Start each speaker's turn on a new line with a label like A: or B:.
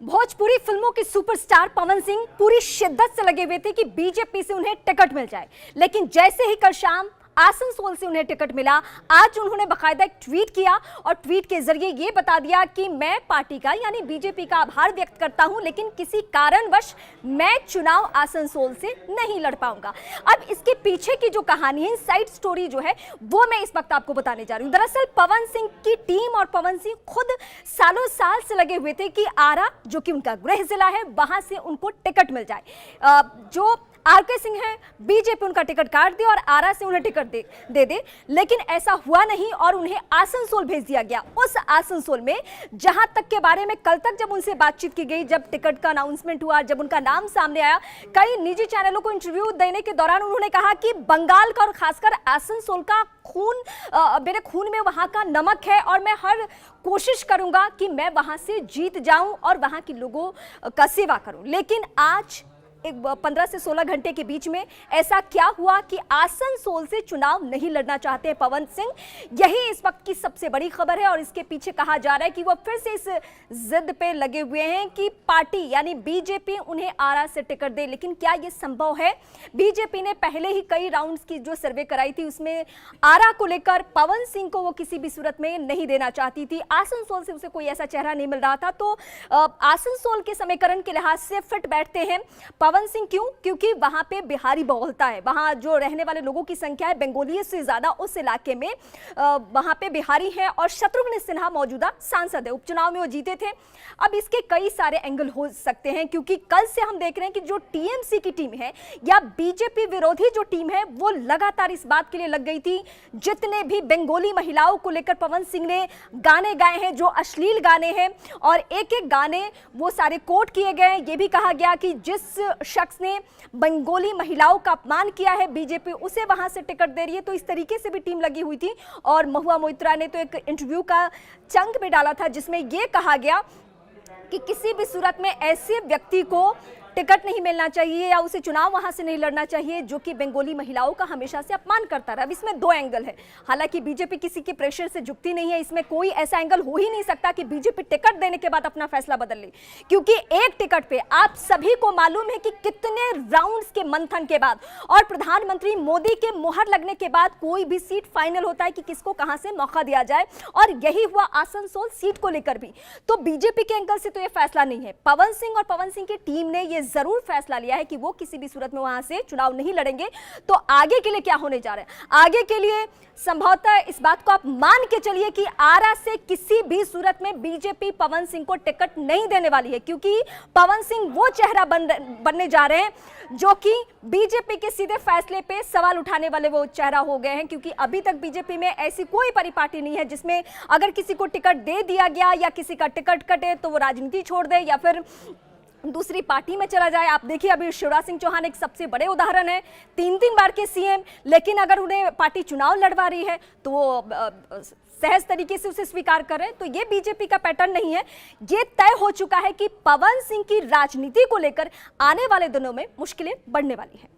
A: भोजपुरी फिल्मों के सुपरस्टार पवन सिंह पूरी शिद्दत से लगे हुए थे कि बीजेपी से उन्हें टिकट मिल जाए, लेकिन जैसे ही कल शाम आसनसोल से उन्हें टिकट मिला, आज उन्होंने बकायदा एक ट्वीट किया और ट्वीट के जरिए ये बता दिया कि मैं पार्टी का यानी बीजेपी का आभार व्यक्त करता हूं, लेकिन किसी कारणवश मैं चुनाव आसनसोल से नहीं लड़ पाऊंगा। अब इसके पीछे की जो कहानी है, साइड स्टोरी जो है, वो मैं इस वक्त आपको बताने जा रही हूं। दरअसल पवन सिंह की टीम और पवन सिंह खुद सालों साल से लगे हुए थे कि आरा, जो कि उनका गृह जिला है, वहां से उनको टिकट मिल जाए। जो आरके सिंह है, बीजेपी उनका टिकट काट दे और आरा से उन्हें टिकट दे दे, लेकिन ऐसा हुआ नहीं और उन्हें आसनसोल भेज दिया गया। उस आसनसोल में जहां तक के बारे में कल तक जब उनसे बातचीत की गई, जब टिकट का अनाउंसमेंट हुआ, जब उनका नाम सामने आया, कई निजी चैनलों को इंटरव्यू देने के दौरान उन्होंने कहा कि बंगाल का और खासकर आसनसोल का खून मेरे खून में वहां का नमक है और मैं हर कोशिश करूंगा कि मैं वहां से जीत जाऊं और वहां के लोगों का सेवा करूं। लेकिन आज एक 15 से 16 घंटे के बीच में ऐसा क्या हुआ कि आसनसोल से चुनाव नहीं लड़ना चाहते हैं पवन सिंह? यही इस वक्त की सबसे बड़ी खबर है और इसके पीछे कहा जा रहा है कि वो फिर से इस जिद पे लगे हुए हैं कि पार्टी यानी बीजेपी उन्हें आरा से टिकट दे। लेकिन क्या ये संभव है? बीजेपी ने पहले ही कई राउंड्स की जो सर्वे कराई थी, उसमें आरा को लेकर पवन सिंह को वो किसी भी सूरत में नहीं देना चाहती थी। आसनसोल से उसे कोई ऐसा चेहरा नहीं मिल रहा था, तो आसनसोल के समीकरण के लिहाज से फिट बैठते हैं पवन सिंह। क्यों? क्योंकि वहां पे बिहारी बहुलता है, वहां जो रहने वाले लोगों की संख्या है बंगाली से ज्यादा उस इलाके में, वहां पे बिहारी है और शत्रुघ्न सिन्हा मौजूदा सांसद है, उपचुनाव में वो जीते थे। अब इसके कई सारे एंगल हो सकते हैं, क्योंकि कल से हम देख रहे हैं कि जो टीएमसी की टीम है या बीजेपी विरोधी जो टीम है, वो लगातार इस बात के लिए लग गई थी। जितने भी बंगाली महिलाओं को लेकर पवन सिंह ने गाने गाए हैं, जो अश्लील गाने हैं, और एक एक गाने वो सारे कोट किए गए। ये भी कहा गया कि जिस शख्स ने बंगाली महिलाओं का अपमान किया है, बीजेपी उसे वहां से टिकट दे रही है। तो इस तरीके से भी टीम लगी हुई थी। और महुआ मोइत्रा ने तो एक इंटरव्यू का चंक में डाला था जिसमें यह कहा गया कि किसी भी सूरत में ऐसे व्यक्ति को टिकट नहीं मिलना चाहिए या उसे चुनाव वहां से नहीं लड़ना चाहिए जो कि बंगाली महिलाओं का हमेशा से अपमान करता रहा। अब इसमें दो एंगल है। हालांकि बीजेपी किसी के प्रेशर से झुकती नहीं है, इसमें कोई ऐसा एंगल हो ही नहीं सकता कि बीजेपी टिकट देने के बाद अपना फैसला बदल ले, क्योंकि एक टिकट पे आप सभी को मालूम है कि कितने राउंड्स के मंथन के बाद और प्रधानमंत्री मोदी के मुहर लगने के बाद कोई भी सीट फाइनल होता है कि किसको कहां से मौका दिया जाए, और यही हुआ आसनसोल सीट को लेकर भी। तो बीजेपी के एंगल से तो यह फैसला नहीं है। पवन सिंह और पवन सिंह की टीम ने यह जरूर फैसला लिया है कि वो किसी भी सूरत में वहां से चुनाव नहीं लड़ेंगे। तो आगे के लिए क्या होने जा रहा है? आगे के लिए संभवतः इस बात को आप मान के चलिए कि आरा से किसी भी सूरत में बीजेपी पवन सिंह को टिकट नहीं देने वाली है, क्योंकि पवन सिंह वो चेहरा बनने जा रहे हैं जो कि बीजेपी के सीधे फैसले पे सवाल उठाने वाले वो चेहरा हो गए हैं। क्योंकि अभी तक बीजेपी में ऐसी कोई परिपाटी नहीं है जिसमें अगर किसी को टिकट दे दिया गया या किसी का टिकट कटे तो वो राजनीति छोड़ दे या फिर दूसरी पार्टी में चला जाए। आप देखिए, अभी शिवराज सिंह चौहान एक सबसे बड़े उदाहरण है, 3 बार के सीएम, लेकिन अगर उन्हें पार्टी चुनाव लड़वा रही है तो वो सहज तरीके से उसे स्वीकार कर रहे हैं। तो ये बीजेपी का पैटर्न नहीं है। ये तय हो चुका है कि पवन सिंह की राजनीति को लेकर आने वाले दिनों में मुश्किलें बढ़ने वाली हैं।